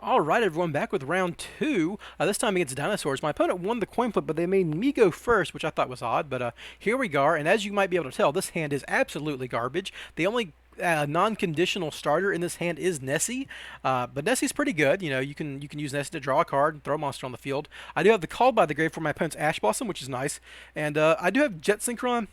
Alright everyone, back with round two, this time against Dinosaurs. My opponent won the coin flip, but they made me go first, which I thought was odd, but here we are, and as you might be able to tell, this hand is absolutely garbage. The only non-conditional starter in this hand is Nessie, but Nessie's pretty good. You know, you can use Nessie to draw a card and throw a monster on the field. I do have the Call by the Grave for my opponent's Ash Blossom, which is nice, and I do have Jet Synchron.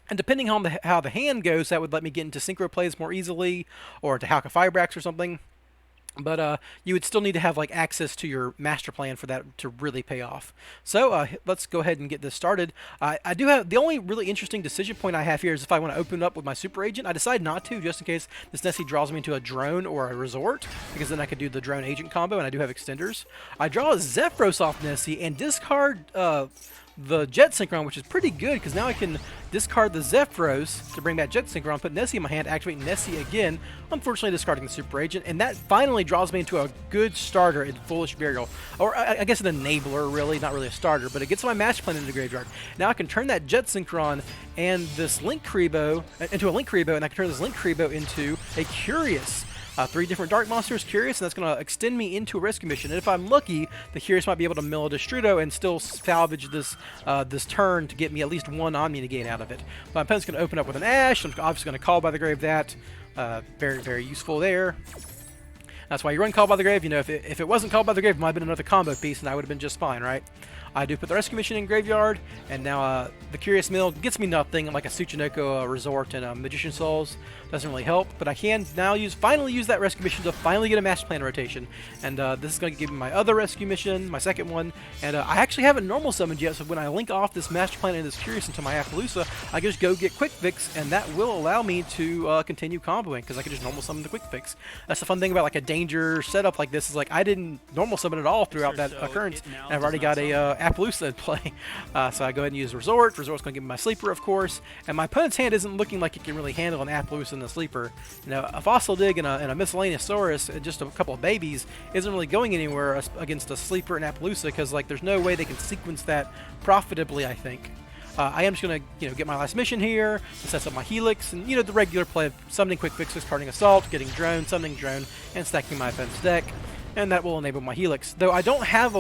And depending on how the hand goes, that would let me get into synchro plays more easily, or to Halka Fibrax or something. But you would still need to have like access to your master plan for that to really pay off. So let's go ahead and get this started. I do have the only really interesting decision point I have here is if I want to open up with my super agent. I decide not to, just in case this Nessie draws me into a drone or a resort, because then I could do the drone agent combo, and I do have extenders. I draw a Zephyros off Nessie and discard the Jet Synchron, which is pretty good because now I can discard the Zephyros to bring back Jet Synchron, put Nessie in my hand, activate Nessie again, unfortunately discarding the Super Agent, and that finally draws me into a good starter in Foolish Burial. Or I guess an enabler, really, not really a starter, but it gets my Master Plan into the graveyard. Now I can turn that Jet Synchron and this Link Kribo into a Link Kribo, and I can turn this Link Kribo into a Curious. Three different Dark Monsters, Curious, and that's going to extend me into a rescue mission. And if I'm lucky, the Curious might be able to mill a Destrudo and still salvage this this turn to get me at least one Omni Negate out of it. My opponent's going to open up with an Ash. I'm obviously going to Call by the Grave that. Very, very useful there. That's why you run Call by the Grave. You know, if it wasn't Called by the Grave, it might have been another combo piece, and I would have been just fine, right? I do put the Rescue Mission in Graveyard, and now the Curious Mill gets me nothing, like a Tsuchinoko Resort and Magician Souls. Doesn't really help, but I can now finally use that Rescue Mission to finally get a Master Plan rotation. And this is going to give me my other Rescue Mission, my second one, and I actually haven't normal summoned yet, so when I link off this Master Plan and this Curious into my Appaloosa, I can just go get Quick Fix, and that will allow me to continue comboing, because I can just normal summon the Quick Fix. That's the fun thing about like a danger setup like this, is like I didn't normal summon at all throughout that occurrence, and I've already got a Appaloosa in play. So I go ahead and use Resort. Resort's going to give me my Sleeper, of course, and my opponent's hand isn't looking like it can really handle an Appaloosa and a Sleeper. You know, a Fossil Dig and a Miscellaneous Saurus and just a couple of babies isn't really going anywhere against a Sleeper and Appaloosa, because like there's no way they can sequence that profitably, I think. I am just going to, get my last mission here, set up my Helix, and, the regular play of summoning Quick Fixes, carding Assault, getting Drone, summoning Drone, and stacking my opponent's deck. And that will enable my Helix. Though I don't have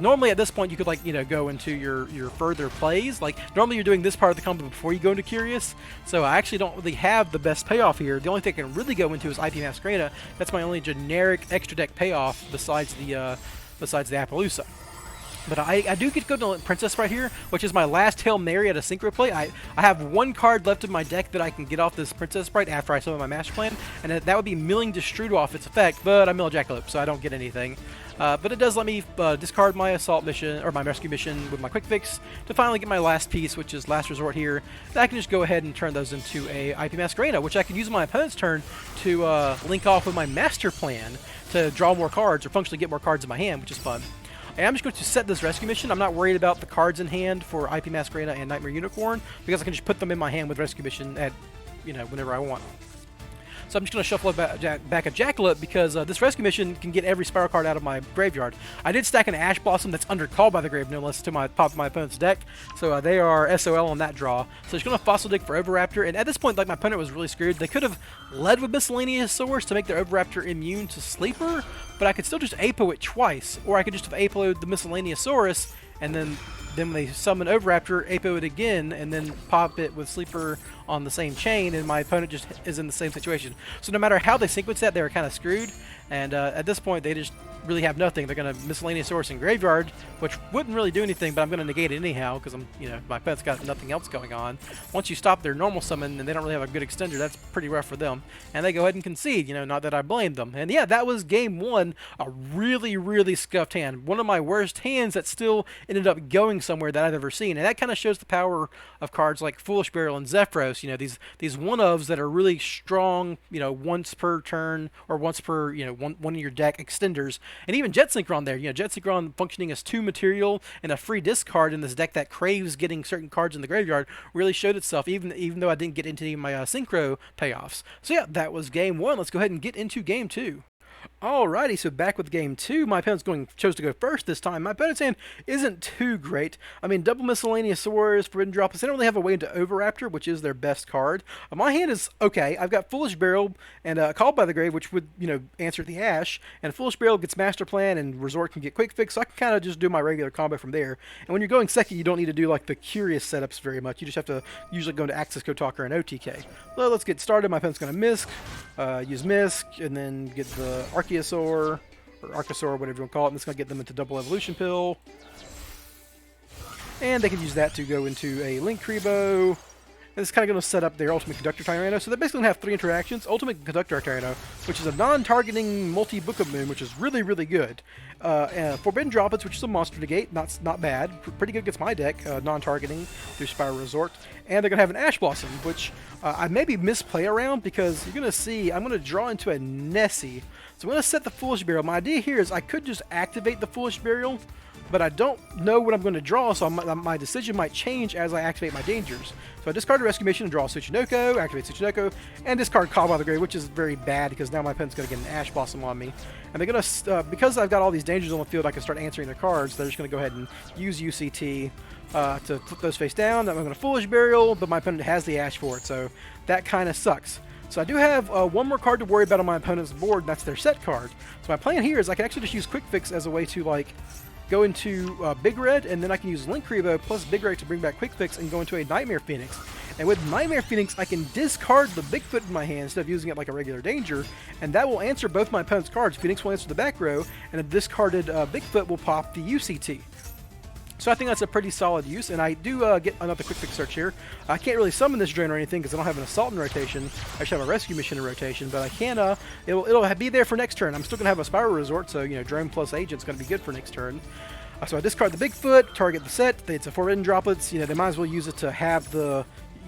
normally at this point you could go into your further plays. Like normally you're doing this part of the combo before you go into Curious. So I actually don't really have the best payoff here. The only thing I can really go into is IP Masquerade. That's my only generic extra deck payoff besides the Appaloosa. But I do get to go to Princess right here, which is my last Hail Mary at a Synchro play. I have one card left in my deck that I can get off this Princess Sprite after I summon my Master Plan, and that would be milling Destrudo off its effect, but I mill a Jackalope, so I don't get anything. But it does let me discard my Assault Mission, or my Rescue Mission with my Quick Fix, to finally get my last piece, which is Last Resort here. And I can just go ahead and turn those into a IP Masquerade, which I can use on my opponent's turn to link off with my Master Plan to draw more cards, or functionally get more cards in my hand, which is fun. I'm just going to set this Rescue Mission. I'm not worried about the cards in hand for IP Masquerade and Nightmare Unicorn, because I can just put them in my hand with Rescue Mission at, whenever I want. So I'm just going to shuffle back a Jackalope, because this Rescue Mission can get every Spyral card out of my graveyard. I did stack an Ash Blossom that's under Call by the Grave, no less, to my opponent's deck, so they are SOL on that draw. So just going to Fossil Dig for Overraptor, and at this point, like, my opponent was really screwed. They could have led with Miscellaneous Source to make their Overraptor immune to Sleeper, but I could still just Apo it twice, or I could just have Apo'd the Miscellaneous Saurus, and then when they summon Overraptor, Apo it again, and then pop it with Sleeper on the same chain, and my opponent just is in the same situation. So no matter how they sequence that, they were kind of screwed, and at this point, they just really have nothing. They're going to Miscellaneous Source in Graveyard, which wouldn't really do anything, but I'm going to negate it anyhow, because my opponent's got nothing else going on. Once you stop their normal summon, and they don't really have a good extender, that's pretty rough for them, and they go ahead and concede, not that I blame them. And yeah, that was game one, a really, really scuffed hand. One of my worst hands that still ended up going somewhere that I've ever seen, and that kind of shows the power of cards like Foolish Burial and Zephyros, these one-ofs that are really strong, once per turn, or once per, one of your deck extenders. And even Jet Synchron there, Jet Synchron functioning as 2 material and a free discard in this deck that craves getting certain cards in the graveyard really showed itself, even though I didn't get into any of my Synchro payoffs. So yeah, that was game one. Let's go ahead and get into game two. Alrighty, so back with game two. My opponent's chose to go first this time. My opponent's hand isn't too great. I mean, double miscellaneous swords, forbidden droplets. They don't really have a way into Overraptor, which is their best card. My hand is okay. I've got Foolish Burial and Called by the Grave, which would answer the Ash. And Foolish Burial gets Master Plan, and Resort can get Quick Fix. So I can kind of just do my regular combo from there. And when you're going second, you don't need to do like the curious setups very much. You just have to usually go into Axis Code Talker and OTK. Well, let's get started. My opponent's going to Misk, use Misk, and then get the Arceosaur, or Archosaur, whatever you want to call it, and it's going to get them into Double Evolution Pill. And they can use that to go into a Link Kribo. And it's kind of going to set up their Ultimate Conductor Tyranno. So they're basically going to have three interactions. Ultimate Conductor Tyranno, which is a non-targeting multi-Book of Moon, which is really, really good. And Forbidden Droplets, which is a monster negate, not bad. Pretty good against my deck, non-targeting through Spyral Resort. And they're going to have an Ash Blossom, which I maybe misplay around because you're going to see I'm going to draw into a Nessie. So I'm going to set the Foolish Burial. My idea here is I could just activate the Foolish Burial, but I don't know what I'm going to draw, so my decision might change as I activate my dangers. So I discard a Rescue Mission and draw Tsuchinoko, activate Tsuchinoko, and discard Call by the Grave, which is very bad because now my opponent's going to get an Ash Blossom on me. And they're going to, because I've got all these dangers on the field, I can start answering their cards. They're just going to go ahead and use UCT to flip those face down. I'm going to Foolish Burial, but my opponent has the Ash for it, so that kind of sucks. So I do have one more card to worry about on my opponent's board, and that's their set card. So my plan here is I can actually just use Quick Fix as a way to, like, go into Big Red, and then I can use Link Kribo plus Big Red to bring back Quick Fix and go into a Nightmare Phoenix. And with Nightmare Phoenix, I can discard the Bigfoot in my hand instead of using it like a regular danger, and that will answer both my opponent's cards. Phoenix will answer the back row, and a discarded Bigfoot will pop the UCT. So I think that's a pretty solid use, and I do get another Quick Fix search here. I can't really summon this drone or anything because I don't have an Assault in rotation. I just have a Rescue Mission in rotation, but I can, it'll be there for next turn. I'm still going to have a Spyral Resort, so, drone plus Agent's going to be good for next turn. So I discard the Bigfoot, target the set. It's a Forbidden Droplets. They might as well use it to have the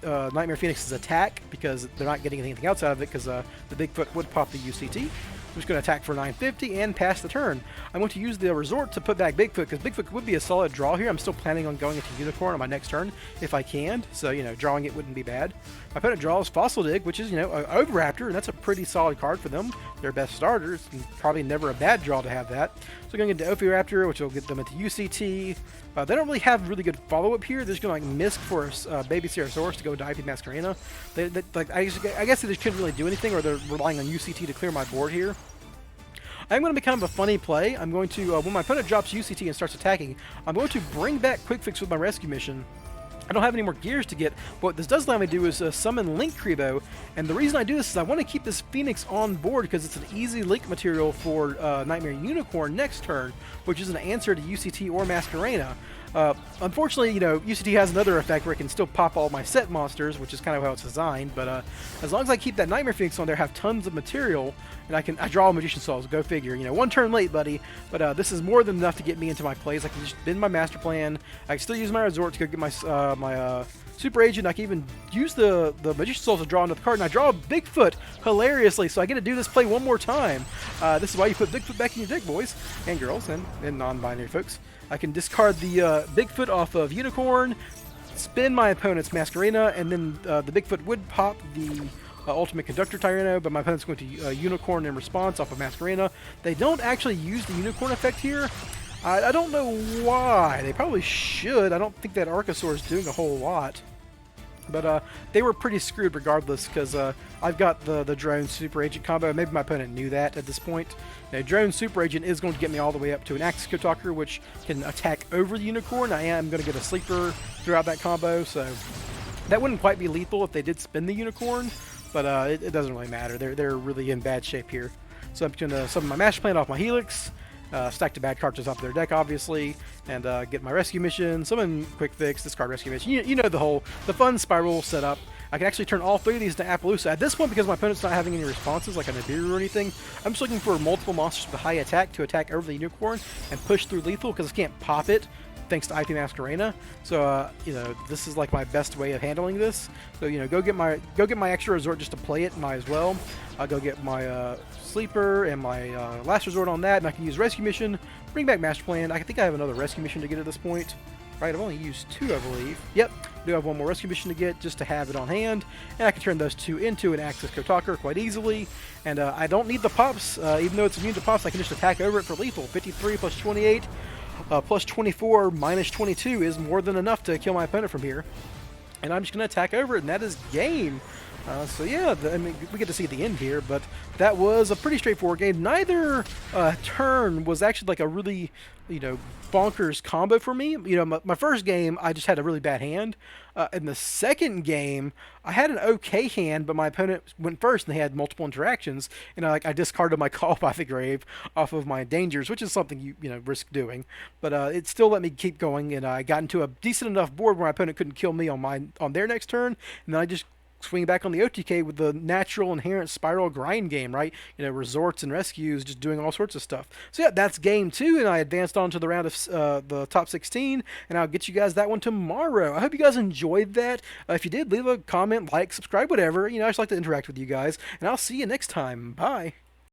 Nightmare Phoenix's attack because they're not getting anything else out of it because the Bigfoot would pop the UCT. I'm just going to attack for 950 and pass the turn. I'm going to use the Resort to put back Bigfoot because Bigfoot would be a solid draw here. I'm still planning on going into Unicorn on my next turn if I can, so drawing it wouldn't be bad. My opponent draws Fossil Dig, which is an Overraptor, and that's a pretty solid card for them. Their best starters, and probably never a bad draw to have that. So going into Ophiraptor, which will get them into UCT. They don't really have really good follow-up here. They're just going to Misk for Baby Ceratosaurus to go into IP Masquerena. I guess they just couldn't really do anything, or they're relying on UCT to clear my board here. I'm going to make kind of a funny play. I'm going to, when my opponent drops UCT and starts attacking, I'm going to bring back Quick Fix with my Rescue Mission. I don't have any more gears to get, but what this does allow me to do is summon Link Kribo, and the reason I do this is I want to keep this Phoenix on board because it's an easy Link material for Nightmare Unicorn next turn, which is an answer to UCT or Masquerena. Unfortunately, UCT has another effect where it can still pop all my set monsters, which is kind of how it's designed, but as long as I keep that Nightmare Phoenix on there, I have tons of material, and I draw a Magician Souls, go figure. One turn late, buddy, but this is more than enough to get me into my plays. I can just bend my Master Plan, I can still use my Resort to go get my Super Agent. I can even use the Magician Souls to draw another card, and I draw a Bigfoot hilariously, so I get to do this play one more time. This is why you put Bigfoot back in your deck, boys and girls, and non-binary folks. I can discard the Bigfoot off of Unicorn, spin my opponent's Masquerena, and then the Bigfoot would pop the Ultimate Conductor Tyranno, but my opponent's going to Unicorn in response off of Masquerena. They don't actually use the Unicorn effect here. I don't know why. They probably should. I don't think that Archosaur is doing a whole lot. But they were pretty screwed regardless because I've got the Drone Super Agent combo. Maybe my opponent knew that at this point. Drone Super Agent is going to get me all the way up to an Axis Code Talker, which can attack over the Unicorn. I am going to get a Sleeper throughout that combo, so that wouldn't quite be lethal if they did spin the Unicorn, but it doesn't really matter. They're really in bad shape here. So I'm going to summon my Master Plan off my Helix, stack the bad cards off their deck, obviously, and get my Rescue Mission, summon Quick Fix, discard Rescue Mission. You know the fun Spyral setup. I can actually turn all three of these to Appaloosa. At this point, because my opponent's not having any responses, like a Nibiru or anything, I'm just looking for multiple monsters with high attack to attack over the Unicorn and push through lethal, because I can't pop it thanks to IP Masquerena. So, this is like my best way of handling this. So, go get my extra Resort just to play it, might as well. I'll go get my Sleeper and my last Resort on that, and I can use Rescue Mission, bring back Master Plan. I think I have another Rescue Mission to get at this point. Right, I've only used two, I believe. Yep, do have one more rescue mission to get just to have it on hand, and I can turn those two into an Axis Kotaker quite easily. And I don't need the pops, even though it's immune to pops. I can just attack over it for lethal. 53 plus 28 plus 24 minus 22 is more than enough to kill my opponent from here. And I'm just going to attack over it, and that is game. So yeah, I mean, we get to see the end here, but that was a pretty straightforward game. Neither turn was actually like a really, bonkers combo for me. My first game, I just had a really bad hand. In the second game, I had an okay hand, but my opponent went first, and they had multiple interactions, and I discarded my Call by the Grave off of my dangers, which is something you risk doing. But it still let me keep going, and I got into a decent enough board where my opponent couldn't kill me on their next turn, and then I just swing back on the OTK with the natural inherent Spyral grind game, right? Resorts and rescues, just doing all sorts of stuff. So yeah, that's game 2, and I advanced on to the round of the top 16, and I'll get you guys that one tomorrow. I hope you guys enjoyed that. If you did, leave a comment, like, subscribe, whatever. I just like to interact with you guys, and I'll see you next time. Bye.